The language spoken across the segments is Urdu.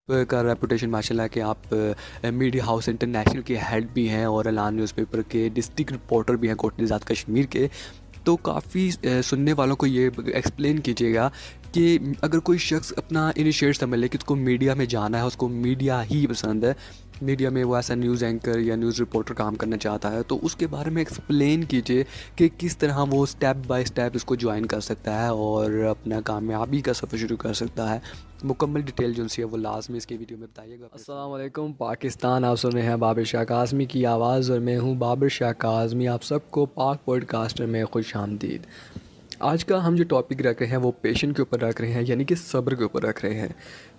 کا ریپوٹیشن ماشاءاللہ کہ آپ میڈیا ہاؤس انٹرنیشنل کے ہیڈ بھی ہیں اور اعلان نیوز پیپر کے ڈسٹرکٹ رپورٹر بھی ہیں کوٹلی ذات کشمیر کے. تو کافی سننے والوں کو یہ ایکسپلین کیجیے گا کہ اگر کوئی شخص اپنا انیشیٹ سمجھ لے کہ اس کو میڈیا میں جانا ہے، اس کو میڈیا ہی پسند ہے، میڈیا میں وہ ایسا نیوز اینکر یا نیوز رپورٹر کام کرنا چاہتا ہے، تو اس کے بارے میں ایکسپلین کیجیے کہ کس طرح وہ سٹیپ بائی سٹیپ اس کو جوائن کر سکتا ہے اور اپنا کامیابی کا سفر شروع کر سکتا ہے. مکمل ڈیٹیل جو سی ہے وہ لازمی اس کے ویڈیو میں بتائیے گا. السلام علیکم پاکستان، آپ سن رہے ہیں بابر شاہ کاظمی کی آواز اور میں ہوں بابر شاہ کاظمی. آپ سب کو پاک پوڈ کاسٹر میں خوش آمدید. آج کا ہم جو ٹاپک رکھ رہے ہیں وہ پیشن کے اوپر رکھ رہے ہیں، یعنی کہ صبر کے اوپر رکھ رہے ہیں.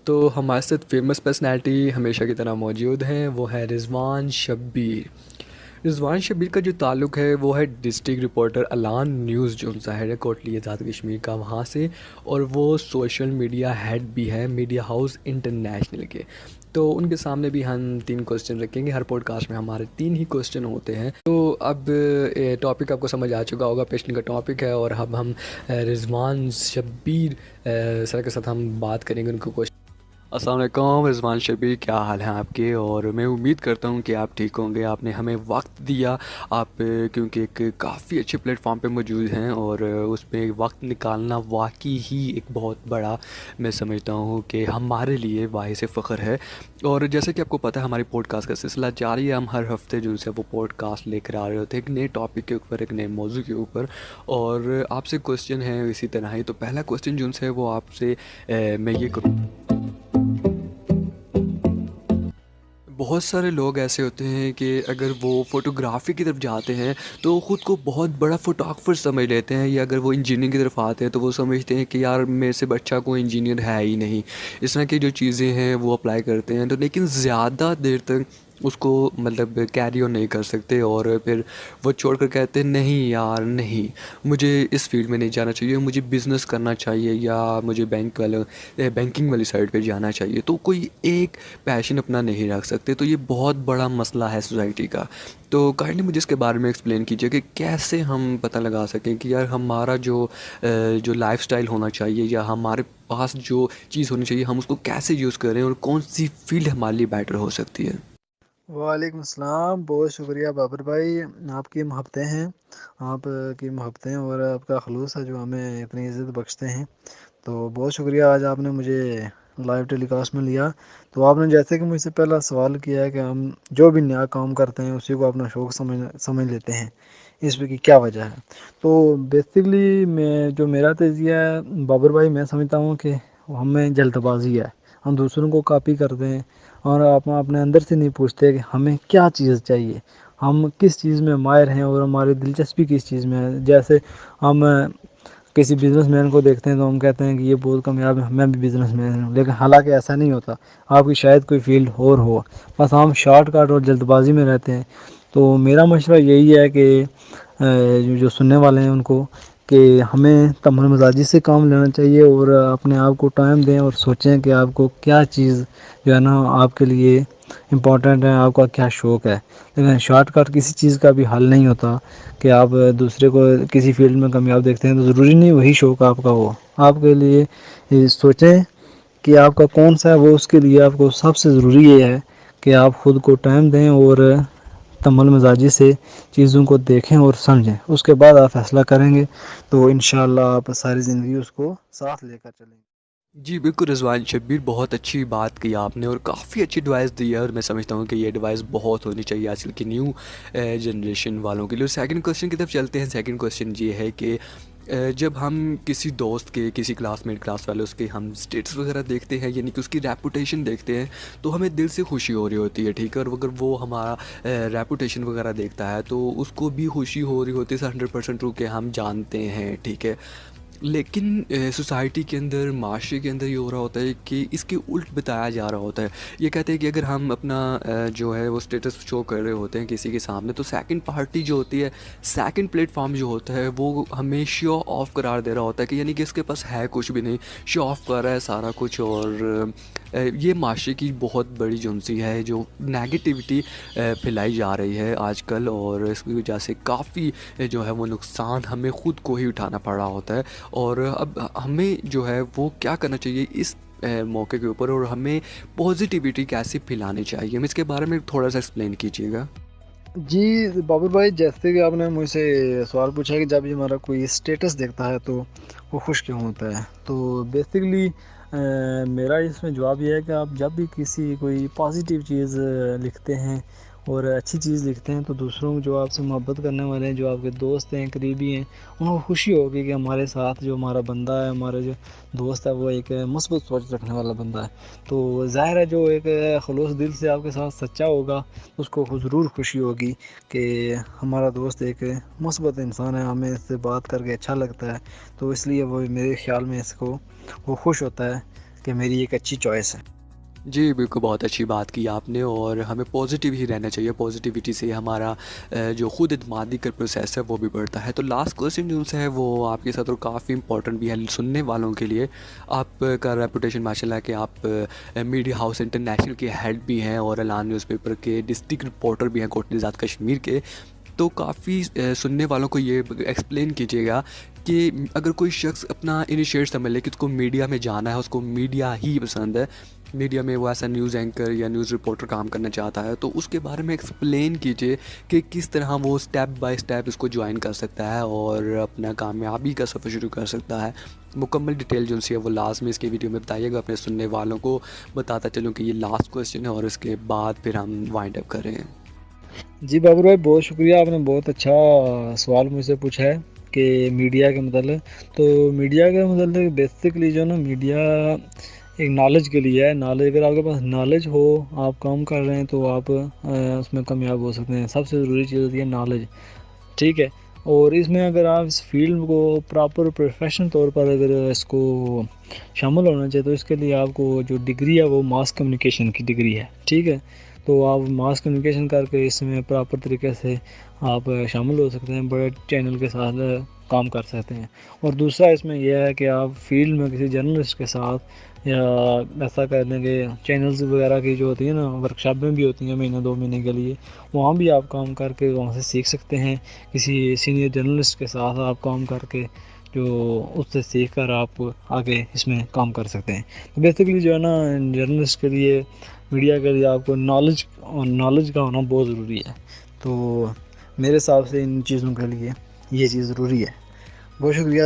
تو ہمارے ساتھ فیمس پرسنالٹی ہمیشہ کی طرح موجود ہیں، وہ ہے رضوان شبیر. رضوان شبیر کا جو تعلق ہے وہ ہے ڈسٹرکٹ رپورٹر اعلان نیوز جو ظاہر ہے کوٹلی ذات کشمیر کا وہاں سے، اور وہ سوشل میڈیا ہیڈ بھی ہے میڈیا ہاؤس انٹرنیشنل کے. تو ان کے سامنے بھی ہم 3 کوسچن رکھیں گے. ہر پوڈ کاسٹ میں ہمارے 3 ہی کوسچن ہوتے ہیں. تو اب ٹاپک آپ کو سمجھ آ چکا ہوگا، پیشن کا ٹاپک ہے، اور اب ہم رضوان شبیر سر کے ساتھ ہم بات کریں گے ان کو. السلام علیکم رضوان شبیر، کیا حال ہیں آپ کے؟ اور میں امید کرتا ہوں کہ آپ ٹھیک ہوں گے. آپ نے ہمیں وقت دیا، آپ کیونکہ ایک کافی اچھے پلیٹ فارم پہ موجود ہیں اور اس پہ وقت نکالنا واقعی ہی ایک بہت بڑا، میں سمجھتا ہوں کہ ہمارے لیے باعث فخر ہے. اور جیسے کہ آپ کو پتہ ہے ہماری پوڈ کاسٹ کا سلسلہ جاری ہے، ہم ہر ہفتے جو ہے وہ پوڈ کاسٹ لے کر آ رہے ہوتے ہیں ایک نئے ٹاپک کے اوپر، ایک نئے موضوع کے اوپر. اور آپ سے کوسچن ہے اسی طرح ہی. تو پہلا کوسچن جو ہے وہ آپ سے میں یہ کروں. بہت سارے لوگ ایسے ہوتے ہیں کہ اگر وہ فوٹوگرافی کی طرف جاتے ہیں تو خود کو بہت بڑا فوٹوگرافر سمجھ لیتے ہیں، یا اگر وہ انجینئرنگ کی طرف آتے ہیں تو وہ سمجھتے ہیں کہ یار میرے سے بچہ کوئی انجینئر ہے ہی نہیں. اس طرح کی جو چیزیں ہیں وہ اپلائی کرتے ہیں، تو لیکن زیادہ دیر تک اس کو مطلب کیری آن نہیں کر سکتے، اور پھر وہ چھوڑ کر کہتے ہیں نہیں یار نہیں، مجھے اس فیلڈ میں نہیں جانا چاہیے، مجھے بزنس کرنا چاہیے، یا مجھے بینکنگ والی سائڈ پہ جانا چاہیے. تو کوئی ایک پیشن اپنا نہیں رکھ سکتے. تو یہ بہت بڑا مسئلہ ہے سوسائٹی کا. تو کائنڈلی مجھے اس کے بارے میں ایکسپلین کیجیے کہ کیسے ہم پتہ لگا سکیں کہ یار ہمارا جو لائف سٹائل ہونا چاہیے یا ہمارے پاس جو چیز ہونی چاہیے ہم اس کو کیسے یوز کریں، اور کون سی فیلڈ ہمارے لیے بیٹر ہو سکتی ہے. وعلیکم السلام، بہت شکریہ بابر بھائی، آپ کی محبتیں ہیں، آپ کی محبتیں اور آپ کا خلوص ہے جو ہمیں اتنی عزت بخشتے ہیں. تو بہت شکریہ آج آپ نے مجھے لائیو ٹیلی کاسٹ میں لیا. تو آپ نے جیسے کہ مجھ سے پہلا سوال کیا ہے کہ ہم جو بھی نیا کام کرتے ہیں اسی کو اپنا شوق سمجھ لیتے ہیں، اس پہ کی کیا وجہ ہے. تو بیسکلی جو میرا تجزیہ ہے بابر بھائی، میں سمجھتا ہوں کہ ہمیں جلد بازی ہے، ہم دوسروں کو کاپی کرتے ہیں اور آپ اپنے اندر سے نہیں پوچھتے کہ ہمیں کیا چیز چاہیے، ہم کس چیز میں ماہر ہیں اور ہماری دلچسپی کس چیز میں ہے. جیسے ہم کسی بزنس مین کو دیکھتے ہیں تو ہم کہتے ہیں کہ یہ بہت کامیاب ہے، میں بھی بزنس مین ہوں، لیکن حالانکہ ایسا نہیں ہوتا. آپ کی شاید کوئی فیلڈ اور ہو، بس ہم شارٹ کٹ اور جلد بازی میں رہتے ہیں. تو میرا مشورہ یہی ہے کہ جو سننے والے ہیں ان کو کہ ہمیں تمل مزاجی سے کام لینا چاہیے اور اپنے آپ کو ٹائم دیں اور سوچیں کہ آپ کو کیا چیز جو ہے نا آپ کے لیے امپورٹنٹ ہے، آپ کا کیا شوق ہے. لیکن شارٹ کٹ کسی چیز کا بھی حل نہیں ہوتا کہ آپ دوسرے کو کسی فیلڈ میں کامیاب دیکھتے ہیں تو ضروری نہیں وہی شوق آپ کا ہو. آپ کے لیے سوچیں کہ آپ کا کون سا ہے، وہ اس کے لیے آپ کو سب سے ضروری یہ ہے کہ آپ خود کو ٹائم دیں اور تمل مزاجی سے چیزوں کو دیکھیں اور سمجھیں. اس کے بعد آپ فیصلہ کریں گے تو انشاءاللہ آپ ساری زندگی اس کو ساتھ لے کر چلیں گے. جی بالکل رضوان شبیر، بہت اچھی بات کی آپ نے اور کافی اچھی ایڈوائس دی ہے، اور میں سمجھتا ہوں کہ یہ ایڈوائس بہت ہونی چاہیے آج کل کی نیو جنریشن والوں کے لیے. سیکنڈ کوسچن کی طرف چلتے ہیں. سیکنڈ کوسچن یہ ہے کہ جب ہم کسی دوست کے، کسی کلاس میٹ، کلاس والے اس کے ہم اسٹیٹس وغیرہ دیکھتے ہیں، یعنی کہ اس کی ریپوٹیشن دیکھتے ہیں، تو ہمیں دل سے خوشی ہو رہی ہوتی ہے، ٹھیک ہے. اور اگر وہ ہمارا ریپوٹیشن وغیرہ دیکھتا ہے تو اس کو بھی خوشی ہو رہی ہوتی ہے 100% ٹرو کہ ہم جانتے ہیں، ٹھیک ہے. لیکن سوسائٹی کے اندر، معاشرے کے اندر یہ ہو رہا ہوتا ہے کہ اس کے الٹ بتایا جا رہا ہوتا ہے. یہ کہتے ہیں کہ اگر ہم اپنا جو ہے وہ اسٹیٹس شو کر رہے ہوتے ہیں کسی کے سامنے، تو سیکنڈ پارٹی جو ہوتی ہے، سیکنڈ پلیٹ فارم جو ہوتا ہے، وہ ہمیں شو آف قرار دے رہا ہوتا ہے کہ یعنی کہ اس کے پاس ہے کچھ بھی نہیں، شو آف کر رہا ہے سارا کچھ. اور یہ معاشرے کی بہت بڑی جنسی ہے جو نیگیٹیوٹی پھیلائی جا رہی ہے آج کل، اور اس کی وجہ سے کافی جو ہے وہ نقصان ہمیں خود کو ہی اٹھانا پڑ رہا ہوتا ہے. اور اب ہمیں جو ہے وہ کیا کرنا چاہیے اس موقع کے اوپر، اور ہمیں پازیٹیوٹی کیسے پھیلانی چاہیے، ہم اس کے بارے میں تھوڑا سا ایکسپلین کیجیے گا۔ جی بابر بھائی، جیسے کہ آپ نے مجھ سے سوال پوچھا کہ جب بھی ہمارا کوئی اسٹیٹس دیکھتا ہے تو وہ خوش کیوں ہوتا ہے، تو بیسکلی میرا اس میں جواب یہ ہے کہ آپ جب بھی کسی کوئی پازیٹیو چیز لکھتے ہیں اور اچھی چیز لکھتے ہیں تو دوسروں کو جو آپ سے محبت کرنے والے ہیں، جو آپ کے دوست ہیں، قریبی ہیں، انہیں خوشی ہوگی کہ ہمارے ساتھ جو ہمارا بندہ ہے، ہمارا جو دوست ہے، وہ ایک مثبت سوچ رکھنے والا بندہ ہے۔ تو ظاہر ہے جو ایک خلوص دل سے آپ کے ساتھ سچا ہوگا اس کو ضرور خوشی ہوگی کہ ہمارا دوست ایک مثبت انسان ہے، ہمیں اس سے بات کر کے اچھا لگتا ہے، تو اس لیے وہ میرے خیال میں اس کو وہ خوش ہوتا ہے کہ میری ایک اچھی چوائس ہے۔ جی بالکل، بہت اچھی بات کی آپ نے، اور ہمیں پازیٹیو ہی رہنا چاہیے، پازیٹیوٹی سے ہمارا جو خود اعتمادی کا پروسیس ہے وہ بھی بڑھتا ہے۔ تو لاسٹ کویسچن جو ہے وہ آپ کے ساتھ اور کافی امپورٹنٹ بھی ہے سننے والوں کے لیے۔ آپ کا ریپوٹیشن ماشاء اللہ کہ آپ میڈیا ہاؤس انٹرنیشنل کے ہیڈ بھی ہیں اور اعلان نیوز پیپر کے ڈسٹرکٹ رپورٹر بھی ہیں کوٹ نظات کشمیر کے، تو کافی سننے والوں کو یہ ایکسپلین کیجیے گا کہ اگر کوئی شخص اپنا انیشیٹ سمجھ لے کہ اس کو میڈیا میں جانا ہے، اس کو میڈیا ہی پسند ہے، میڈیا میں وہ ایسا نیوز اینکر یا نیوز رپورٹر کام کرنا چاہتا ہے، تو اس کے بارے میں ایکسپلین کیجیے کہ کس طرح وہ سٹیپ بائی سٹیپ اس کو جوائن کر سکتا ہے اور اپنا کامیابی کا سفر شروع کر سکتا ہے۔ مکمل ڈیٹیل جو سی ہے وہ لازمی اس کے ویڈیو میں بتائیے گا، اپنے سننے والوں کو بتاتا چلوں کہ یہ لاسٹ کویسچن ہے اور اس کے بعد پھر ہم وائنڈ اپ کریں۔ جی بابر بھائی، بہت شکریہ، آپ نے بہت اچھا سوال مجھ سے پوچھا ہے کہ میڈیا کے متعلق۔ تو میڈیا کے متعلق بیسکلی جو نا میڈیا ایک نالج کے لیے ہے۔ نالج، اگر آپ کے پاس نالج ہو، آپ کام کر رہے ہیں تو آپ اس میں کامیاب ہو سکتے ہیں۔ سب سے ضروری چیز ہوتی ہے نالج، ٹھیک ہے؟ اور اس میں اگر آپ اس فیلڈ کو پراپر پروفیشنل طور پر اگر اس کو شامل ہونا چاہیے تو اس کے لیے آپ کو جو ڈگری ہے وہ ماس کمیونیکیشن کی ڈگری ہے، ٹھیک ہے؟ تو آپ ماس کمیونیکیشن کر کے اس میں پراپر طریقے سے آپ شامل ہو سکتے ہیں، بڑے چینل کے ساتھ کام کر سکتے ہیں۔ اور دوسرا اس میں یہ ہے کہ آپ فیلڈ میں کسی جرنلسٹ کے ساتھ یا ایسا کر دیں کہ چینلز وغیرہ کی جو ہوتی ہیں نا، ورکشاپیں بھی ہوتی ہیں مہینہ 2 مہینے کے لیے، وہاں بھی آپ کام کر کے وہاں سے سیکھ سکتے ہیں۔ کسی سینئر جرنلسٹ کے ساتھ آپ کام کر کے جو اس سے سیکھ کر آپ آگے اس میں کام کر سکتے ہیں۔ تو بیسکلی جو ہے نا، جرنلسٹ کے لیے، میڈیا کے لیے آپ کو نالج کا ہونا بہت ضروری ہے۔ تو میرے حساب سے ان چیزوں کے لیے یہ چیز ضروری ہے۔ بہت شکریہ